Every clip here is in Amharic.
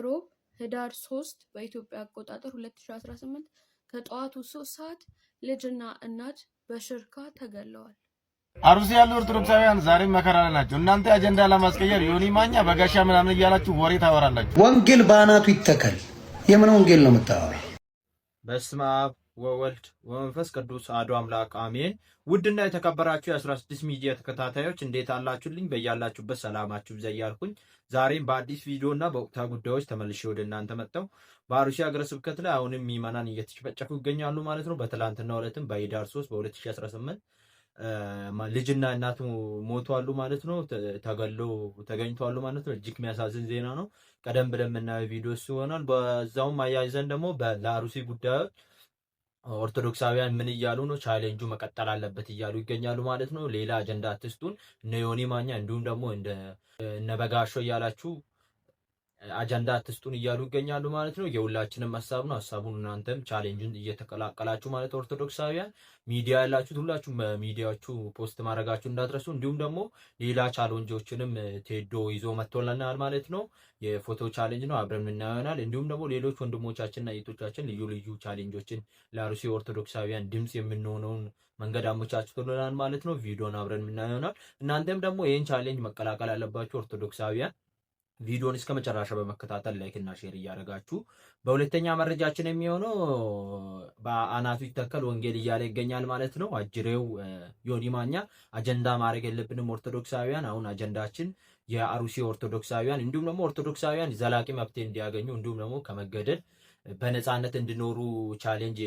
ሮብ ህዳር 3 በኢትዮጵያ አቆጣጠር 2018 ከጠዋቱ 3 ሰዓት ልጅና እናት በሽርካ ተገለዋል። አሩሲ ያሉ ኦርቶዶክሳውያን ዛሬ መከራ ላይ ናቸው። እናንተ አጀንዳ ለማስቀየር ዮኒ ማኛ በጋሻ ምናምን እያላችሁ ወሬ ታወራላችሁ። ወንጌል በአናቱ ይተከል። የምን ወንጌል ነው የምታወራው? በስመ አብ ወወልድ ወመንፈስ ቅዱስ አሐዱ አምላክ አሜን። ውድና የተከበራችሁ የ16 ሚዲያ ተከታታዮች እንዴት አላችሁልኝ? በያላችሁበት ሰላማችሁ ይብዛ እያልኩኝ ዛሬም በአዲስ ቪዲዮና በወቅታዊ ጉዳዮች ተመልሼ ወደ እናንተ መጣሁ። በአሩሲ ሀገረ ስብከት ላይ አሁንም ምዕመናን እየተጨፈጨፉ ይገኛሉ ማለት ነው። በትላንትናው ዕለትም በህዳር 3 በ2018 ልጅና እናቱ ሞቷሉ ማለት ነው። ተገለው ተገኝቷሉ ማለት ነው። እጅግ የሚያሳዝን ዜና ነው። ቀደም ብለን የምናየው ቪዲዮ ይሆናል። በዛውም አያይዘን ደግሞ ለአሩሲ ጉዳዮች ኦርቶዶክሳውያን ምን እያሉ ነው? ቻሌንጁ መቀጠል አለበት እያሉ ይገኛሉ ማለት ነው። ሌላ አጀንዳ አትስጡን እነ ዮኒ ማኛ እንዲሁም ደግሞ እነ በጋሾ እያላችሁ አጀንዳ አትስጡን እያሉ ይገኛሉ ማለት ነው። የሁላችንም ሐሳብ ነው። ሐሳቡን እናንተም ቻሌንጁን እየተቀላቀላችሁ ማለት ኦርቶዶክሳውያን ሚዲያ ያላችሁት ሁላችሁም ሚዲያዎቹ ፖስት ማድረጋችሁ እንዳትረሱ። እንዲሁም ደግሞ ሌላ ቻሌንጆችንም ቴዶ ይዞ መጥቶልናል ማለት ነው። የፎቶ ቻሌንጅ ነው፣ አብረን እናየው ይሆናል። እንዲሁም ደግሞ ሌሎች ወንድሞቻችንና እህቶቻችን ልዩ ልዩ ቻሌንጆችን ለአሩሲ ኦርቶዶክሳውያን ድምጽ የምንሆነውን መንገድ አመቻችቶልናል ማለት ነው። ቪዲዮን አብረን እናየው ይሆናል። እናንተም ደግሞ ይሄን ቻሌንጅ መቀላቀል ያለባችሁ ኦርቶዶክሳውያን ቪዲዮን እስከ መጨረሻ በመከታተል ላይክ እና ሼር እያደረጋችሁ በሁለተኛ መረጃችን የሚሆነው በአናቱ ይተከል ወንጌል እያለ ይገኛል ማለት ነው። አጅሬው ዮኒ ማኛ አጀንዳ ማድረግ የለብንም ኦርቶዶክሳውያን። አሁን አጀንዳችን የአሩሲ ኦርቶዶክሳውያን እንዲሁም ደግሞ ኦርቶዶክሳውያን ዘላቂ መብት እንዲያገኙ እንዲሁም ደግሞ ከመገደል በነፃነት እንድኖሩ ቻሌንጅ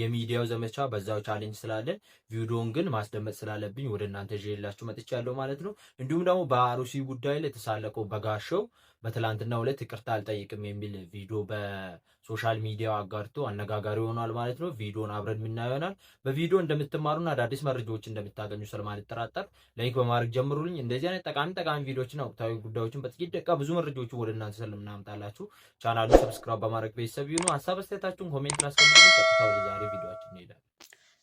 የሚዲያው ዘመቻ በዛው ቻሌንጅ ስላለ ቪዲዮን ግን ማስደመጥ ስላለብኝ ወደ እናንተ ይዤላችሁ መጥቻለሁ ማለት ነው። እንዲሁም ደግሞ በአሩሲ ጉዳይ ላይ ተሳለቀው በጋሻው በትላንትናው ዕለት ይቅርታ አልጠይቅም የሚል ቪዲዮ በሶሻል ሚዲያው አጋርቶ አነጋጋሪ ሆኗል ማለት ነው። ቪዲዮን አብረን የምናየው ይሆናል። በቪዲዮ እንደምትማሩና አዳዲስ መረጃዎች እንደምታገኙ ስለማልጠራጠር ላይክ በማድረግ ጀምሩልኝ። እንደዚህ አይነት ጠቃሚ ቪዲዮዎችና ወቅታዊ ጉዳዮችን በጥቂት ደቂቃ ብዙ መረጃዎችን ወደ እናንተ ስለምናመጣላችሁ ቻናሉን ሰብስክራይብ በማድረግ ቤተሰብ ይሁኑ። ሀሳብ አስተያየታችሁን ኮሜንት ላይ አስቀምጡልኝ። ቀጥታ ወደ ዛሬ ቪዲዮአችን እንሄዳለን።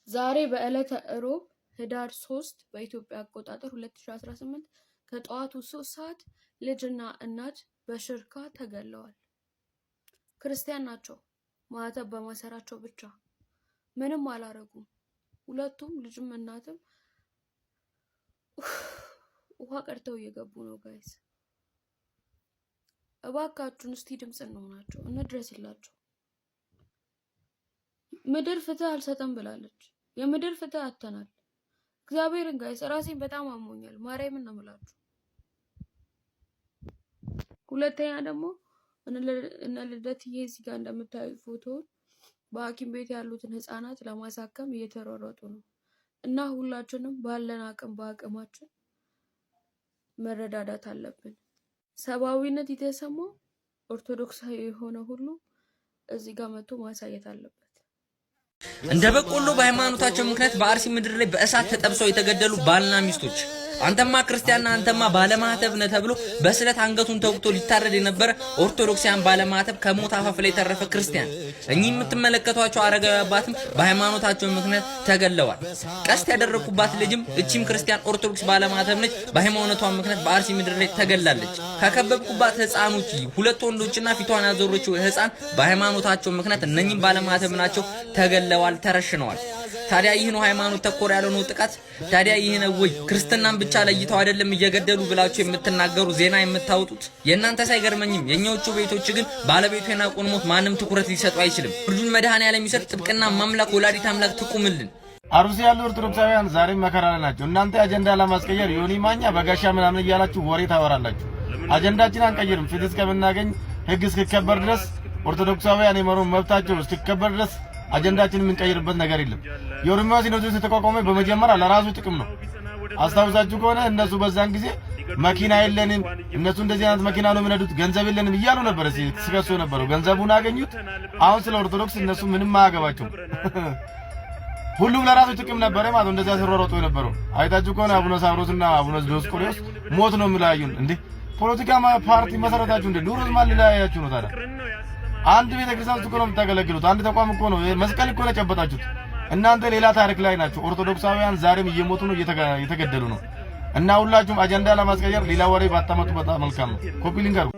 ዛሬ በዕለተ ሮብ ህዳር 3 በኢትዮጵያ አቆጣጠር 2018 ከጠዋቱ 3 ሰዓት ልጅና እናት በሽርካ ተገለዋል። ክርስቲያን ናቸው። ማህተብ በማሰራቸው ብቻ ምንም አላረጉም። ሁለቱም ልጅም እናትም ውሃ ቀርተው እየገቡ ነው። ጋይስ እባካችሁን እስቲ ድምጽ እንሆናቸው፣ እንድረስላቸው። ምድር ፍትህ አልሰጠም ብላለች። የምድር ፍትህ አተናል። እግዚአብሔርን ጋይስ ራሴን በጣም አሞኛል። ማርያምን ነው የምላችሁ። ሁለተኛ ደግሞ እነ ልደትዬ እዚህ ጋር እንደምታዩት ፎቶውን በሐኪም ቤት ያሉትን ህፃናት ለማሳከም እየተሯሯጡ ነው እና ሁላችንም ባለን አቅም በአቅማችን መረዳዳት አለብን። ሰብአዊነት የተሰማው ኦርቶዶክሳዊ የሆነ ሁሉ እዚህ ጋር መጥቶ ማሳየት አለበት። እንደ በቆሎ በሃይማኖታቸው ምክንያት በአርሲ ምድር ላይ በእሳት ተጠብሰው የተገደሉ ባልና ሚስቶች አንተማ ክርስቲያንና አንተማ ባለማህተብ ነህ ተብሎ በስለት አንገቱን ተወግቶ ሊታረድ የነበረ ኦርቶዶክሳውያን ባለማህተብ ከሞት አፋፍ ላይ የተረፈ ክርስቲያን። እኚህ የምትመለከቷቸው አረጋዊ አባትም በሃይማኖታቸው ምክንያት ተገለዋል። ቀስት ያደረኩባት ልጅም እቺም ክርስቲያን ኦርቶዶክስ ባለማህተብ ነች። በሃይማኖቷ ምክንያት በአርሲ ምድር ላይ ተገላለች። ከከበብኩባት ህፃኖች ሁለት ወንዶችና ፊቷን ያዞረችው ህፃን በሃይማኖታቸው ምክንያት እነኚህም ባለማህተብ ናቸው ተገለዋል፣ ተረሽነዋል። ታዲያ ይህ ነው ሃይማኖት ተኮር ያልሆነው ጥቃት? ታዲያ ይህ ነው ወይ ክርስትናን ብቻ ለይተው አይደለም እየገደሉ ብላችሁ የምትናገሩ ዜና የምታወጡት? የእናንተ ሳይገርመኝም የኛዎቹ ቤቶች ግን ባለቤቱ የናቁን ሞት ማንም ትኩረት ሊሰጡ አይችልም። ፍርዱን መድኃኔዓለም የሚሰጥ ጥብቅና ማምላክ ወላዲት አምላክ ትቁምልን። አሩሲ ያሉ ኦርቶዶክሳውያን ዛሬ መከራ ላይ ናቸው። እናንተ አጀንዳ ለማስቀየር ዮኒ ማኛ በጋሻ ምናምን እያላችሁ ወሬ ታወራላችሁ። አጀንዳችን አንቀይርም። ፍትህ እስከምናገኝ ህግ እስኪከበር ድረስ ኦርቶዶክሳውያን የመኖር መብታቸው እስኪከበር ድረስ አጀንዳችን የምንቀይርበት ነገር የለም። የኦሮሚያ ሲኖዶስ የተቋቋመ በመጀመሪያ ለራሱ ጥቅም ነው። አስታውሳችሁ ከሆነ እነሱ በዛን ጊዜ መኪና የለንም፣ እነሱ እንደዚህ አይነት መኪና ነው የሚነዱት፣ ገንዘብ የለንም እያሉ ነበር ሲከሱ ነበረው። ገንዘቡን አገኙት። አሁን ስለ ኦርቶዶክስ እነሱ ምንም አያገባቸው። ሁሉም ለራሱ ጥቅም ነበረ ማለት እንደዛ ሲሮሮጡ የነበረው አይታችሁ ከሆነ አቡነ ሳዊሮስና አቡነ ዲዮስቆሮስ ሞት ነው የሚለያዩን እንዴ? ፖለቲካ ፓርቲ መሰረታችሁ እንዴ? ኑሮስ ማን ሊለያያችሁ ነው ታዲያ? አንድ ቤተክርስቲያን እኮ ነው የምታገለግሉት። አንድ ተቋም እኮ ነው፣ መስቀል እኮ ነው የጨበጣችሁት። እናንተ ሌላ ታሪክ ላይ ናችሁ። ኦርቶዶክሳውያን ዛሬም እየሞቱ ነው፣ እየተገደሉ ነው። እና ሁላችሁም አጀንዳ ለማስቀየር ሌላ ወሬ ባታመጡ በጣም መልካም ነው። ኮፒ ሊንክ አድርጉ።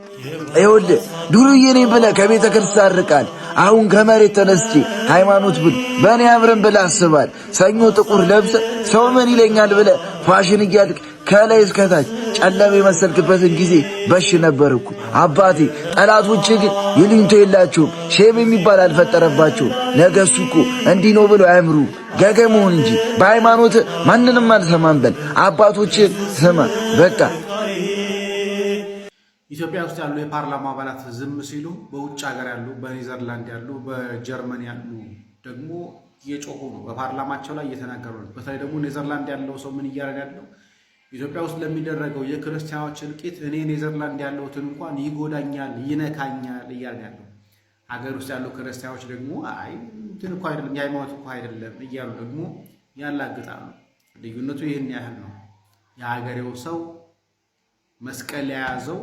ይኸውልህ ዱርዬ ነኝ ብለህ ከቤተ ክርስቲያን ርቃል። አሁን ከመሬት ተነስቼ ሃይማኖት ብል በእኔ አምረን ብለህ አስባል። ሰኞ ጥቁር ለብሰህ ሰው ምን ይለኛል ብለህ ፋሽን እያልክ ከላይ እስከታች ጨለማ የመሰልክበትን ጊዜ በሽ ነበርኩ አባቴ። ጠላቶች ግን ይሉኝታ የላቸውም፣ ሼም የሚባል አልፈጠረባቸውም። ነገሱ እኮ እንዲህ ነው ብለው አያምሩ ገገመውን እንጂ በሃይማኖት ማንንም አልሰማም በል። አባቶችን ስማ በቃ። ኢትዮጵያ ውስጥ ያሉ የፓርላማ አባላት ዝም ሲሉ በውጭ ሀገር ያሉ በኔዘርላንድ ያሉ በጀርመን ያሉ ደግሞ እየጮሁ ነው። በፓርላማቸው ላይ እየተናገሩ ነው። በተለይ ደግሞ ኔዘርላንድ ያለው ሰው ምን እያለ ያለው ኢትዮጵያ ውስጥ ለሚደረገው የክርስቲያኖች እልቂት እኔ ኔዘርላንድ ያለሁትን እንኳን ይጎዳኛል፣ ይነካኛል እያለ ያለው። ሀገር ውስጥ ያለው ክርስቲያኖች ደግሞ አይ እንትን እኮ አይደለም የሃይማኖት እኮ አይደለም እያሉ ደግሞ ያላግጣሉ። ልዩነቱ ይህን ያህል ነው። የሀገሬው ሰው መስቀል የያዘው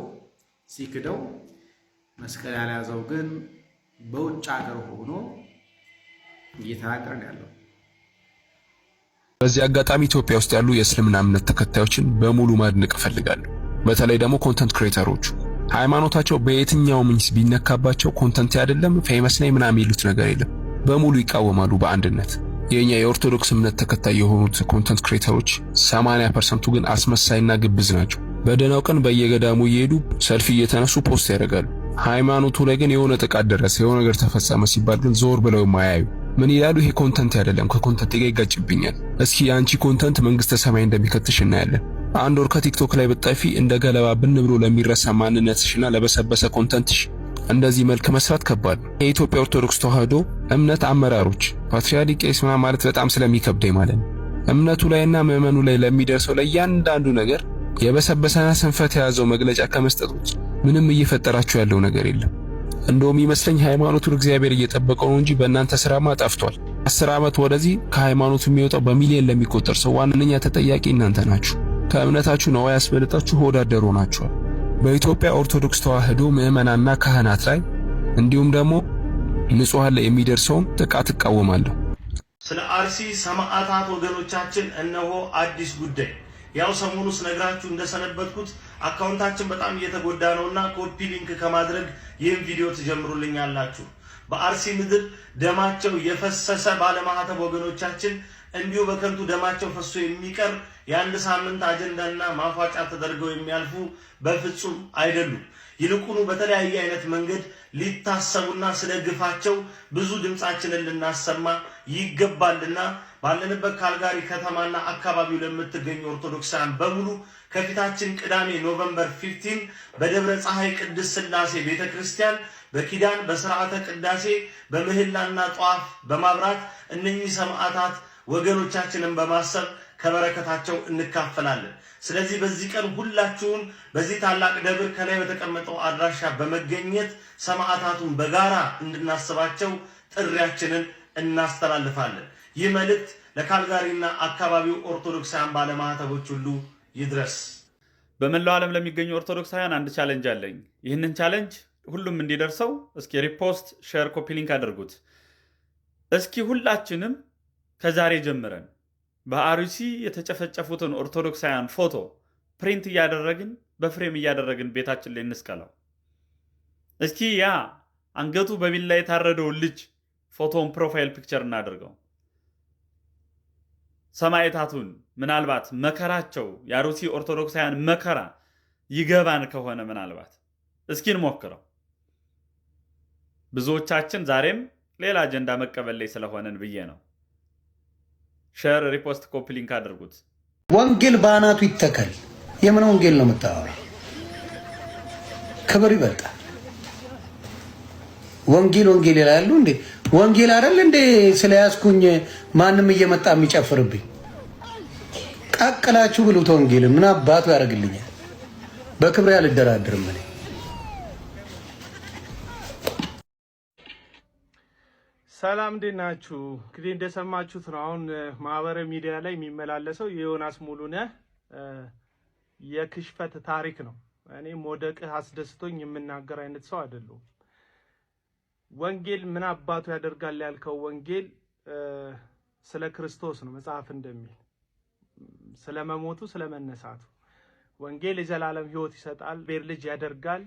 ሲክደው፣ መስቀል ያልያዘው ግን በውጭ ሀገር ሆኖ እየተናገረ ያለው። በዚህ አጋጣሚ ኢትዮጵያ ውስጥ ያሉ የእስልምና እምነት ተከታዮችን በሙሉ ማድነቅ እፈልጋለሁ። በተለይ ደግሞ ኮንተንት ክሬተሮቹ ሃይማኖታቸው በየትኛው ምንስ ቢነካባቸው ኮንተንት አይደለም ፌመስ ነኝ ምናምን የሚሉት ነገር የለም፣ በሙሉ ይቃወማሉ በአንድነት። የኛ የኦርቶዶክስ እምነት ተከታይ የሆኑት ኮንተንት ክሬተሮች 80% ግን አስመሳይና ግብዝ ናቸው። በደህናው ቀን በየገዳሙ እየሄዱ ሰልፊ እየተነሱ ፖስት ያደርጋሉ። ሃይማኖቱ ላይ ግን የሆነ ጥቃት ደረሰ፣ የሆነ ነገር ተፈጸመ ሲባል ግን ዞር ብለው ማያዩ ምን ይላሉ? ይሄ ኮንተንት አይደለም፣ ከኮንተንት ጋር ይጋጭብኛል። እስኪ የአንቺ ኮንተንት መንግስተ ሰማይ እንደሚከትሽ እናያለን። አንድ ወር ከቲክቶክ ላይ በጣፊ እንደ ገለባ ብን ብሎ ለሚረሳ ማንነትሽና ለበሰበሰ ኮንተንትሽ እንደዚህ መልክ መስራት ከባድ ነው። የኢትዮጵያ ኦርቶዶክስ ተዋህዶ እምነት አመራሮች ፓትርያርክ ቄስ ማለት በጣም ስለሚከብደኝ ማለት ነው እምነቱ ላይና ምዕመኑ ላይ ለሚደርሰው ለእያንዳንዱ ነገር የበሰበሰና ስንፈት የያዘው መግለጫ ከመስጠቶች ምንም እየፈጠራችሁ ያለው ነገር የለም። እንደውም ይመስለኝ ሃይማኖቱን እግዚአብሔር እየጠበቀው ነው እንጂ በእናንተ ስራማ ጠፍቷል። 10 ዓመት ወደዚህ ከሃይማኖቱ የሚወጣው በሚሊዮን ለሚቆጠር ሰው ዋነኛ ተጠያቂ እናንተ ናችሁ። ከእምነታችሁ ነው ያስበለጣችሁ ወዳደሩ ናችኋል። በኢትዮጵያ ኦርቶዶክስ ተዋህዶ ምዕመናንና ካህናት ላይ እንዲሁም ደግሞ ንጹሃን ላይ የሚደርሰውን ጥቃት እቃወማለሁ። ስለ አርሲ ሰማዕታት ወገኖቻችን እነሆ አዲስ ጉዳይ። ያው ሰሞኑ ስነግራችሁ እንደሰነበትኩት አካውንታችን በጣም እየተጎዳ ነውና ኮፒ ሊንክ ከማድረግ ይህን ቪዲዮ ትጀምሩልኛላችሁ። በአርሲ ምድር ደማቸው የፈሰሰ ባለማህተብ ወገኖቻችን እንዲሁ በከንቱ ደማቸው ፈሶ የሚቀር የአንድ ሳምንት አጀንዳና ማፏጫ ተደርገው የሚያልፉ በፍጹም አይደሉም። ይልቁኑ በተለያየ አይነት መንገድ ሊታሰቡና ስለ ግፋቸው ብዙ ድምጻችንን ልናሰማ ይገባልና ባለንበት ካልጋሪ ከተማና አካባቢው ለምትገኙ ኦርቶዶክሳውያን በሙሉ ከፊታችን ቅዳሜ ኖቬምበር 15 በደብረ ፀሐይ ቅድስት ሥላሴ ቤተክርስቲያን በኪዳን በሥርዓተ ቅዳሴ በምህላና ጧፍ በማብራት እነኚህ ሰማዕታት ወገኖቻችንን በማሰብ ከበረከታቸው እንካፈላለን። ስለዚህ በዚህ ቀን ሁላችሁም በዚህ ታላቅ ደብር ከላይ በተቀመጠው አድራሻ በመገኘት ሰማዕታቱን በጋራ እንድናስባቸው ጥሪያችንን እናስተላልፋለን። ይህ መልእክት ለካልጋሪና አካባቢው ኦርቶዶክሳውያን ባለማህተቦች ሁሉ ይድረስ። በመላው ዓለም ለሚገኙ ኦርቶዶክሳውያን አንድ ቻሌንጅ አለኝ። ይህንን ቻሌንጅ ሁሉም እንዲደርሰው እስኪ ሪፖስት፣ ሼር፣ ኮፒ ሊንክ አድርጉት። እስኪ ሁላችንም ከዛሬ ጀምረን በአርሲ የተጨፈጨፉትን ኦርቶዶክሳውያን ፎቶ ፕሪንት እያደረግን በፍሬም እያደረግን ቤታችን ላይ እንስቀለው። እስኪ ያ አንገቱ በቢላ የታረደውን ልጅ ፎቶን ፕሮፋይል ፒክቸር እናደርገው። ሰማዕታቱን ምናልባት መከራቸው የአርሲ ኦርቶዶክሳውያን መከራ ይገባን ከሆነ ምናልባት እስኪ እንሞክረው። ብዙዎቻችን ዛሬም ሌላ አጀንዳ መቀበል ላይ ስለሆነን ብዬ ነው። ሼር፣ ሪፖስት፣ ኮፒ ሊንክ አድርጉት። ወንጌል በአናቱ ይተከል። የምን ወንጌል ነው የምታወራው? ክብር ይበልጣል። ወንጌል ወንጌል ይላሉ እንዴ? ወንጌል አይደል እንዴ? ስለያዝኩኝ ማንም እየመጣ የሚጨፍርብኝ ቀቅላችሁ ብሉት። ወንጌል ምን አባቱ ያደርግልኛል? በክብር ያልደራደርም እኔ። ሰላም እንዴት ናችሁ? እንግዲህ እንደሰማችሁት ነው አሁን ማህበራዊ ሚዲያ ላይ የሚመላለሰው የዮናስ ሙሉነህ የክሽፈት ታሪክ ነው። እኔ መውደቅህ አስደስቶኝ የምናገር አይነት ሰው አይደለሁም። ወንጌል ምን አባቱ ያደርጋል ያልከው ወንጌል ስለ ክርስቶስ ነው መጽሐፍ እንደሚል። ስለመሞቱ ስለመነሳቱ። ወንጌል የዘላለም ሕይወት ይሰጣል፣ ቤር ልጅ ያደርጋል።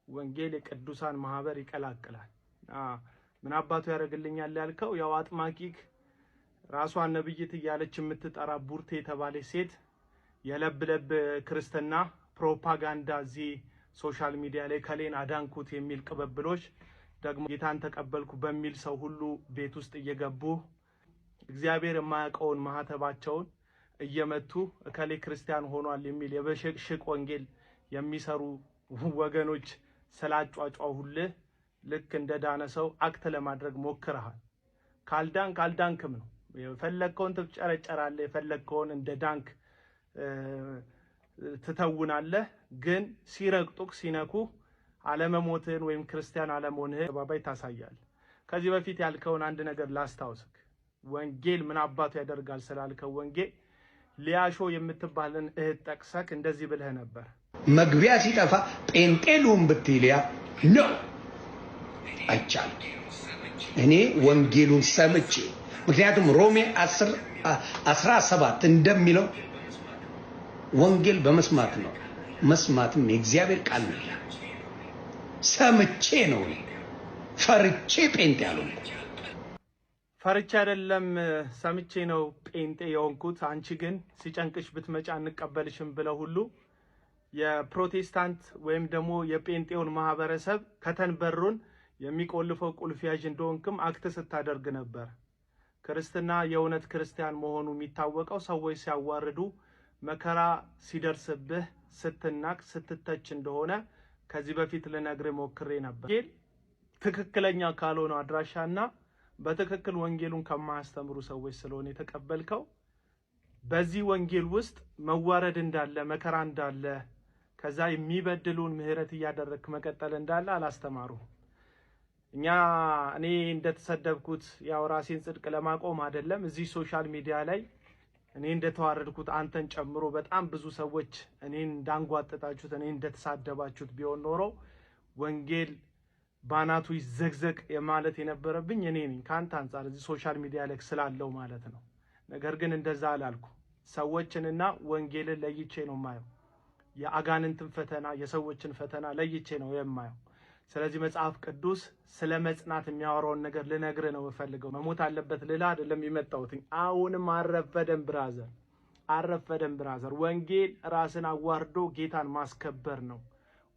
ወንጌል የቅዱሳን ማህበር ይቀላቅላል። ምን አባቱ ያደርግልኛል ያልከው ያው አጥማቂክ ራሷን ነብይት እያለች የምትጠራ ቡርቴ የተባለች ሴት የለብለብ ክርስትና ፕሮፓጋንዳ እዚህ ሶሻል ሚዲያ ላይ ከሌን አዳንኩት የሚል ቅበብሎች ደግሞ ጌታን ተቀበልኩ በሚል ሰው ሁሉ ቤት ውስጥ እየገቡ እግዚአብሔር የማያውቀውን ማህተባቸውን እየመቱ እከሌ ክርስቲያን ሆኗል የሚል የበሽቅሽቅ ወንጌል የሚሰሩ ወገኖች ስላጫጫሁልህ ልክ እንደ ዳነ ሰው አክት ለማድረግ ሞክረሃል። ካልዳንክም ነው የፈለግከውን ትጨረጨራለህ፣ የፈለግከውን እንደ ዳንክ ትተውናለህ። ግን ሲረግጡክ ሲነኩ አለመሞትህን ወይም ክርስቲያን አለመሆንህን ባባይ ታሳያለህ። ከዚህ በፊት ያልከውን አንድ ነገር ላስታውስክ። ወንጌል ምን አባቱ ያደርጋል ስላልከው ወንጌል ሊያሾ የምትባልን እህት ጠቅሰክ እንደዚህ ብለህ ነበር። መግቢያ ሲጠፋ ጴንጤሉን ብትይልያ ነው አይቻልም። እኔ ወንጌሉን ሰምቼ ምክንያቱም ሮሜ 10:17 እንደሚለው ወንጌል በመስማት ነው፣ መስማትም የእግዚአብሔር ቃል ነው። ሰምቼ ነው ፈርቼ ጴንጤ ያልሆንኩት። ፈርቼ አይደለም ሰምቼ ነው ጴንጤ የሆንኩት። አንቺ ግን ሲጨንቅሽ ብትመጫ እንቀበልሽም ብለው ሁሉ የፕሮቴስታንት ወይም ደግሞ የጴንጤውን ማህበረሰብ ከተንበሩን የሚቆልፈው ቁልፍ ያዥ እንደሆንክም አክት ስታደርግ ነበር። ክርስትና የእውነት ክርስቲያን መሆኑ የሚታወቀው ሰዎች ሲያዋርዱ መከራ ሲደርስብህ ስትናቅ ስትተች እንደሆነ ከዚህ በፊት ልነግርህ ሞክሬ ነበር። ትክክለኛ ካልሆነ አድራሻና በትክክል ወንጌሉን ከማያስተምሩ ሰዎች ስለሆነ የተቀበልከው በዚህ ወንጌል ውስጥ መዋረድ እንዳለ መከራ እንዳለ ከዛ የሚበድሉን ምህረት እያደረክ መቀጠል እንዳለ አላስተማሩ። እኔ እንደተሰደብኩት ያው ራሴን ጽድቅ ለማቆም አይደለም እዚህ ሶሻል ሚዲያ ላይ እኔ እንደተዋረድኩት አንተን ጨምሮ በጣም ብዙ ሰዎች እኔን እንዳንጓጠጣችሁት እኔን እንደተሳደባችሁት ቢሆን ኖሮ ወንጌል ባናቱ ይዘግዘቅ የማለት የነበረብኝ እኔ ነኝ ካንተ አንፃር እዚህ ሶሻል ሚዲያ ላይ ስላለው ማለት ነው። ነገር ግን እንደዛ አላልኩ። ሰዎችንና ወንጌልን ለይቼ ነው የማየው። የአጋንንትን ፈተና የሰዎችን ፈተና ለይቼ ነው የማየው። ስለዚህ መጽሐፍ ቅዱስ ስለ መጽናት የሚያወራውን ነገር ልነግርህ ነው የምፈልገው። መሞት አለበት ልላ አይደለም የመጣሁት። አሁንም አረፈደም ብራዘር። ወንጌል ራስን አዋርዶ ጌታን ማስከበር ነው።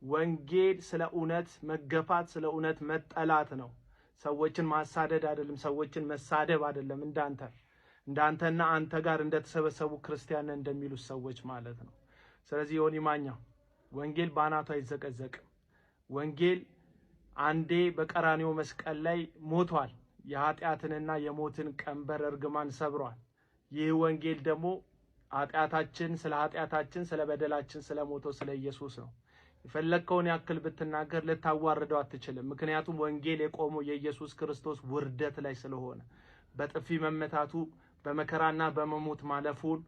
ወንጌል ስለ እውነት መገፋት፣ ስለ እውነት መጠላት ነው። ሰዎችን ማሳደድ አይደለም፣ ሰዎችን መሳደብ አይደለም። እንዳንተና አንተ ጋር እንደተሰበሰቡ ክርስቲያን እንደሚሉት ሰዎች ማለት ነው። ስለዚህ ዮኒ ማኛ ወንጌል ባናቱ አይዘቀዘቅም። ወንጌል አንዴ በቀራንዮ መስቀል ላይ ሞቷል። የኃጢአትንና የሞትን ቀንበር እርግማን ሰብሯል። ይህ ወንጌል ደግሞ ስለ ኃጢአታችን ስለ በደላችን ስለ ሞተው ስለ ኢየሱስ ነው። የፈለከውን ያክል ብትናገር ልታዋርደው አትችልም። ምክንያቱም ወንጌል የቆመው የኢየሱስ ክርስቶስ ውርደት ላይ ስለሆነ በጥፊ መመታቱ በመከራና በመሞት ማለፉን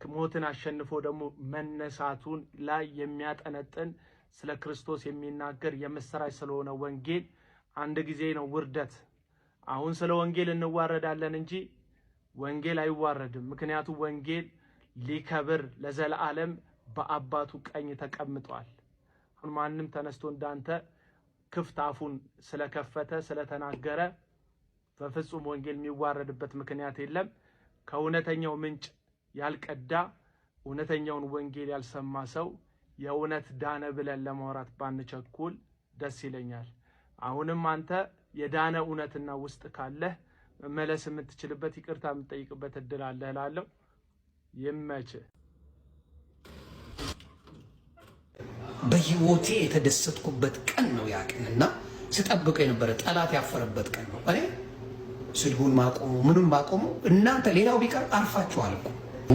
ሞትን አሸንፎ ደግሞ መነሳቱን ላይ የሚያጠነጥን ስለ ክርስቶስ የሚናገር የምስራች ስለሆነ ወንጌል አንድ ጊዜ ነው ውርደት። አሁን ስለ ወንጌል እንዋረዳለን እንጂ ወንጌል አይዋረድም። ምክንያቱም ወንጌል ሊከብር ለዘላለም በአባቱ ቀኝ ተቀምጧል። አሁን ማንም ተነስቶ እንዳንተ ክፍት አፉን ስለከፈተ ስለተናገረ በፍጹም ወንጌል የሚዋረድበት ምክንያት የለም። ከእውነተኛው ምንጭ ያልቀዳ እውነተኛውን ወንጌል ያልሰማ ሰው የእውነት ዳነ ብለን ለማውራት ባንቸኩል ደስ ይለኛል። አሁንም አንተ የዳነ እውነትና ውስጥ ካለህ መመለስ የምትችልበት ይቅርታ የምትጠይቅበት እድል አለ እላለሁ። ይመችህ። በህይወቴ የተደሰትኩበት ቀን ነው ያ ቀንና ስጠብቀው የነበረ ጠላት ያፈረበት ቀን ነው። እኔ ስልሁን ማቆሙ ምንም ማቆሙ እናንተ ሌላው ቢቀር አርፋችኋል እኮ።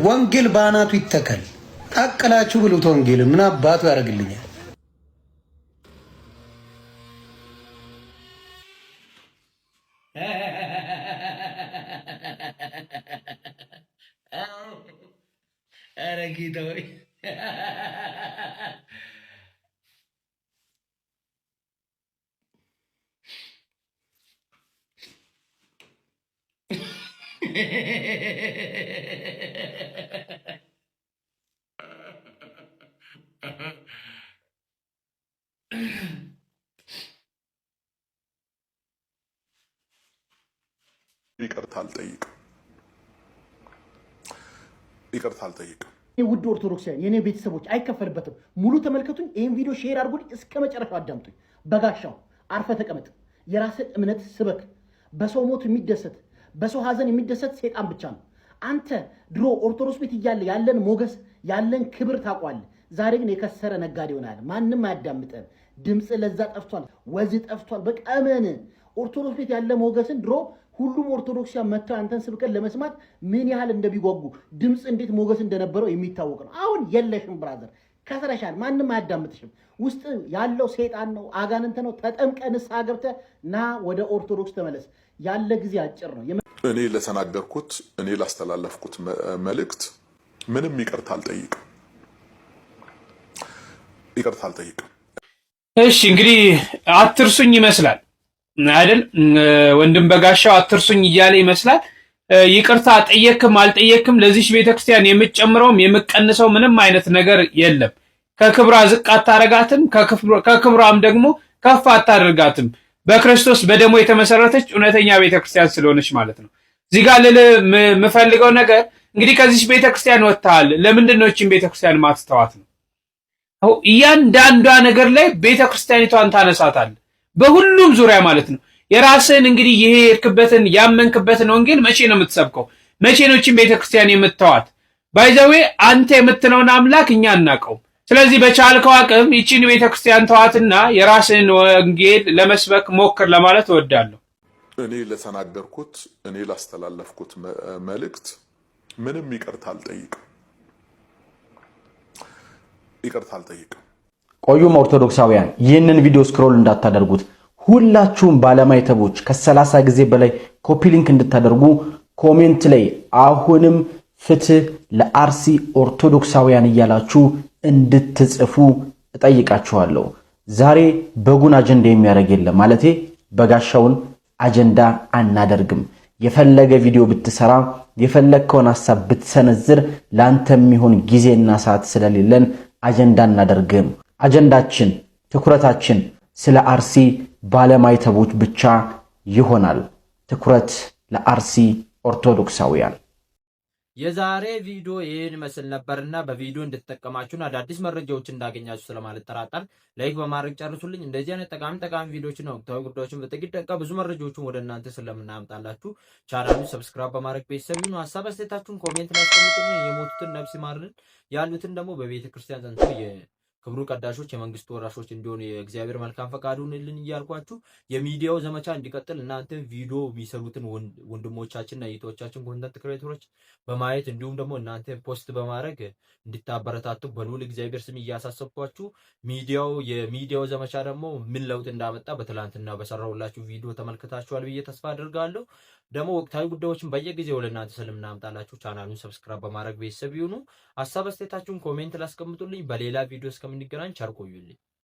ወንጌል ባናቱ ይተከል ታቀላችሁ ብሉት። ወንጌል ምን አባቱ ያደርግልኛል? ኧረ ጌታ ሆይ ይቅርታ አልጠይቅም። ውድ ኦርቶዶክሳውያን የኔ ቤተሰቦች አይከፈልበትም። ሙሉ ተመልከቱኝ። ይህን ቪዲዮ ሼር አድርጉልኝ፣ እስከ መጨረሻው አዳምጡኝ። በጋሻው አርፈ ተቀመጥ። የራስን እምነት ስበክ። በሰው ሞት የሚደሰት በሰው ሀዘን የሚደሰት ሴጣን ብቻ ነው። አንተ ድሮ ኦርቶዶክስ ቤት እያለ ያለን ሞገስ ያለን ክብር ታውቋለህ። ዛሬ ግን የከሰረ ነጋዴ ሆናል። ማንም አያዳምጠን። ድምፅ ለዛ ጠፍቷል፣ ወዝ ጠፍቷል። በቀመን ኦርቶዶክስ ቤት ያለ ሞገስን ድሮ ሁሉም ኦርቶዶክሲያን መጥተው አንተን ስብከት ለመስማት ምን ያህል እንደሚጓጉ ድምፅ እንዴት ሞገስ እንደነበረው የሚታወቅ ነው። አሁን የለሽም ብራዘር፣ ከስረሻል። ማንም አያዳምጥሽም። ውስጥ ያለው ሴጣን ነው፣ አጋንንት ነው። ተጠምቀህ ንስሐ ገብተህ ና ወደ ኦርቶዶክስ ተመለስ። ያለ ጊዜ አጭር ነው። እኔ ለተናገርኩት እኔ ላስተላለፍኩት መልእክት ምንም ይቅርታ አልጠይቅም። እሺ እንግዲህ አትርሱኝ ይመስላል አይደል? ወንድም በጋሻው አትርሱኝ እያለ ይመስላል። ይቅርታ ጠየቅም አልጠየቅም ለዚህ ቤተክርስቲያን የምትጨምረውም የምትቀንሰው ምንም አይነት ነገር የለም። ከክብሯ ዝቅ አታረጋትም፣ ከክብሯም ደግሞ ከፍ አታደርጋትም። በክርስቶስ በደሙ የተመሰረተች እውነተኛ ቤተክርስቲያን ስለሆነች ማለት ነው። እዚህ ጋር የምፈልገው ነገር እንግዲህ ከዚህ ቤተክርስቲያን ወጥተሃል፣ ለምንድን ነው እቺን ቤተክርስቲያን ማትተዋት ነው? እያንዳንዷ ነገር ላይ ቤተክርስቲያኒቷን ታነሳታለህ፣ በሁሉም ዙሪያ ማለት ነው። የራስህን እንግዲህ ይሄ የሄድክበትን ያመንክበትን ወንጌል መቼ ነው የምትሰብከው? መቼ ነው እቺን ቤተክርስቲያን የምትተዋት? ባይዘዌ አንተ የምትለውን አምላክ እኛ አናውቀውም። ስለዚህ በቻልከው አቅም ይቺን ቤተክርስቲያን ተዋትና የራስህን ወንጌል ለመስበክ ሞክር ለማለት እወዳለሁ። እኔ ለተናገርኩት እኔ ላስተላለፍኩት መልእክት ምንም ይቅርታ አልጠይቅም። ቆዩም ኦርቶዶክሳውያን ይህንን ቪዲዮ ስክሮል እንዳታደርጉት። ሁላችሁም ባለማይተቦች ከ30 ጊዜ በላይ ኮፒ ሊንክ እንድታደርጉ ኮሜንት ላይ አሁንም ፍትህ ለአርሲ ኦርቶዶክሳውያን እያላችሁ እንድትጽፉ እጠይቃችኋለሁ። ዛሬ በጉን አጀንዳ የሚያደርግ የለም ማለቴ በጋሻውን አጀንዳ አናደርግም። የፈለገ ቪዲዮ ብትሰራ የፈለግከውን ሐሳብ ብትሰነዝር ላንተ የሚሆን ጊዜና ሰዓት ስለሌለን አጀንዳ አናደርግም። አጀንዳችን ትኩረታችን ስለ አርሲ ባለማይተቦች ብቻ ይሆናል። ትኩረት ለአርሲ ኦርቶዶክሳውያን። የዛሬ ቪዲዮ ይህን መስል ነበርና በቪዲዮ እንድትጠቀማችሁና አዳዲስ መረጃዎች እንዳገኛችሁ ስለማልጠራጠር ላይክ በማድረግ ጨርሱልኝ። እንደዚህ አይነት ጠቃሚ ቪዲዮዎችን ወቅታዊ ጉዳዮችን በጥቂት ደቂቃ ብዙ መረጃዎችን ወደ እናንተ ስለምናመጣላችሁ ቻናሉን ሰብስክራይብ በማድረግ ቤተሰብ ይሁኑ። ሀሳብ አስተያየታችሁን ኮሜንት ላይ አስቀምጡልኝ። የሞቱትን ነፍስ ይማርልን፣ ያሉትን ደግሞ በቤተ ክርስቲያን ጸንተው ክብሩ ቀዳሾች የመንግስቱ ወራሾች እንዲሆኑ የእግዚአብሔር መልካም ፈቃዱ ይሁንልን እያልኳችሁ የሚዲያው ዘመቻ እንዲቀጥል እናንተ ቪዲዮ የሚሰሩትን ወንድሞቻችንና እህቶቻችን ኮንተንት ክሬተሮች በማየት እንዲሁም ደግሞ እናንተ ፖስት በማድረግ እንድታበረታቱ በልዑል እግዚአብሔር ስም እያሳሰብኳችሁ የሚዲያው ዘመቻ ደግሞ ምን ለውጥ እንዳመጣ በትላንትና በሰራሁላችሁ ቪዲዮ ተመልክታችኋል ብዬ ተስፋ አድርጋለሁ። ደግሞ ወቅታዊ ጉዳዮችን በየጊዜው ለእናንተ ስለምናመጣላችሁ ቻናሉን ሰብስክራይብ በማድረግ ቤተሰብ ይሁኑ። ሀሳብ አስተያየታችሁን ኮሜንት ላስቀምጡልኝ። በሌላ ቪዲዮ እስከምንገናኝ ቸር ቆዩልኝ።